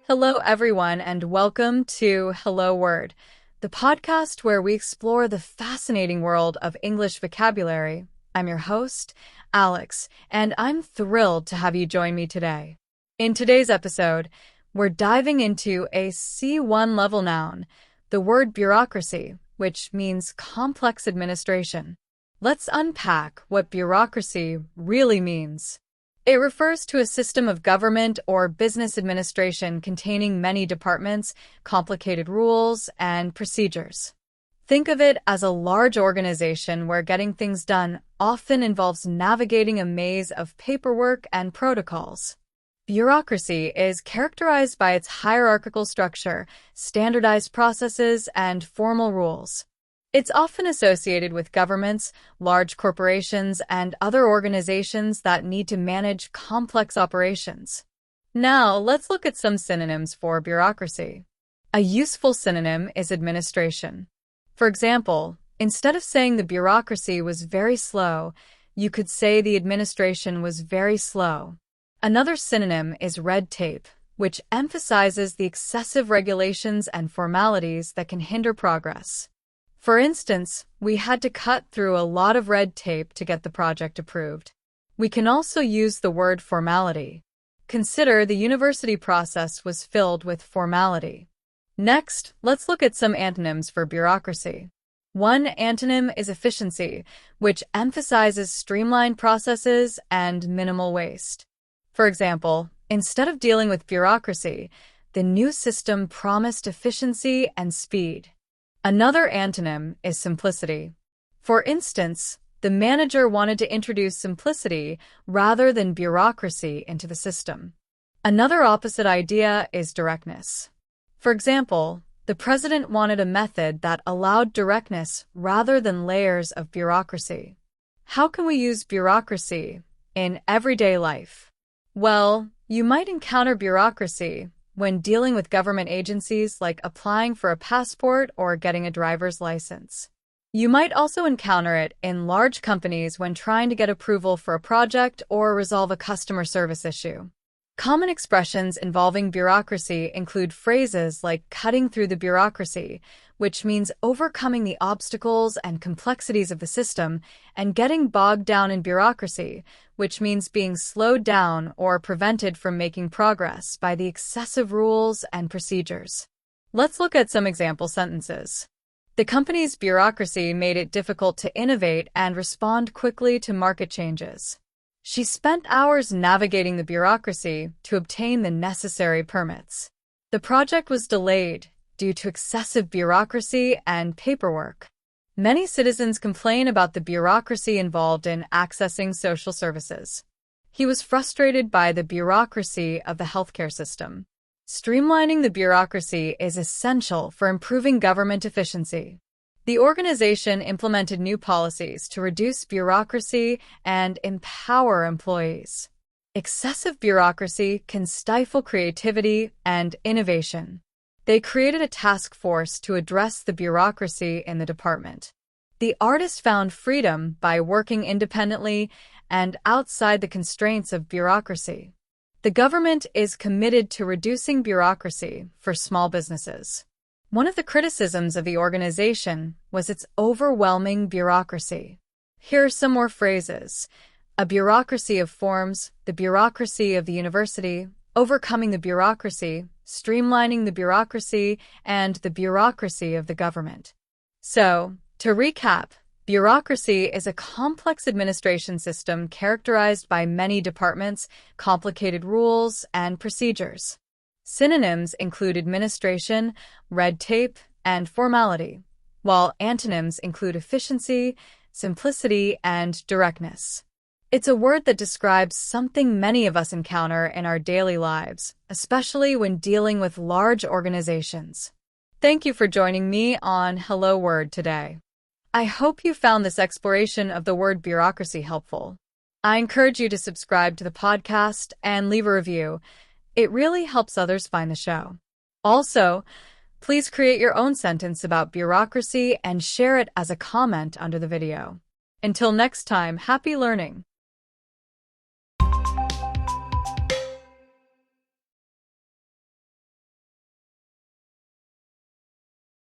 Hello, everyone, and welcome to Hello Word, the podcast where we explore the fascinating world of English vocabulary. I'm your host, Alex, and I'm thrilled to have you join me today. In today's episode, we're diving into a C1 level noun, the word bureaucracy, which means complex administration. Let's unpack what bureaucracy really means. It refers to a system of government or business administration containing many departments, complicated rules, and procedures. Think of it as a large organization where getting things done often involves navigating a maze of paperwork and protocols. Bureaucracy is characterized by its hierarchical structure, standardized processes, and formal rules. It's often associated with governments, large corporations, and other organizations that need to manage complex operations. Now, let's look at some synonyms for bureaucracy. A useful synonym is administration. For example, instead of saying the bureaucracy was very slow, you could say the administration was very slow. Another synonym is red tape, which emphasizes the excessive regulations and formalities that can hinder progress. For instance, we had to cut through a lot of red tape to get the project approved. We can also use the word formality. Consider the university process was filled with formality. Next, let's look at some antonyms for bureaucracy. One antonym is efficiency, which emphasizes streamlined processes and minimal waste. For example, instead of dealing with bureaucracy, the new system promised efficiency and speed. Another antonym is simplicity. For instance, the manager wanted to introduce simplicity rather than bureaucracy into the system. Another opposite idea is directness. For example, the president wanted a method that allowed directness rather than layers of bureaucracy. How can we use bureaucracy in everyday life? Well, you might encounter bureaucracy when dealing with government agencies like applying for a passport or getting a driver's license. You might also encounter it in large companies when trying to get approval for a project or resolve a customer service issue. Common expressions involving bureaucracy include phrases like cutting through the bureaucracy, which means overcoming the obstacles and complexities of the system, and getting bogged down in bureaucracy, which means being slowed down or prevented from making progress by the excessive rules and procedures. Let's look at some example sentences. The company's bureaucracy made it difficult to innovate and respond quickly to market changes. She spent hours navigating the bureaucracy to obtain the necessary permits. The project was delayed due to excessive bureaucracy and paperwork. Many citizens complain about the bureaucracy involved in accessing social services. He was frustrated by the bureaucracy of the healthcare system. Streamlining the bureaucracy is essential for improving government efficiency. The organization implemented new policies to reduce bureaucracy and empower employees. Excessive bureaucracy can stifle creativity and innovation. They created a task force to address the bureaucracy in the department. The artist found freedom by working independently and outside the constraints of bureaucracy. The government is committed to reducing bureaucracy for small businesses. One of the criticisms of the organization was its overwhelming bureaucracy. Here are some more phrases: a bureaucracy of forms, the bureaucracy of the university, overcoming the bureaucracy, streamlining the bureaucracy, and the bureaucracy of the government. So, to recap, bureaucracy is a complex administration system characterized by many departments, complicated rules, and procedures. Synonyms include administration, red tape, and formality, while antonyms include efficiency, simplicity, and directness. It's a word that describes something many of us encounter in our daily lives, especially when dealing with large organizations. Thank you for joining me on Hello Word today. I hope you found this exploration of the word bureaucracy helpful. I encourage you to subscribe to the podcast and leave a review. It really helps others find the show. Also, please create your own sentence about bureaucracy and share it as a comment under the video. Until next time, happy learning!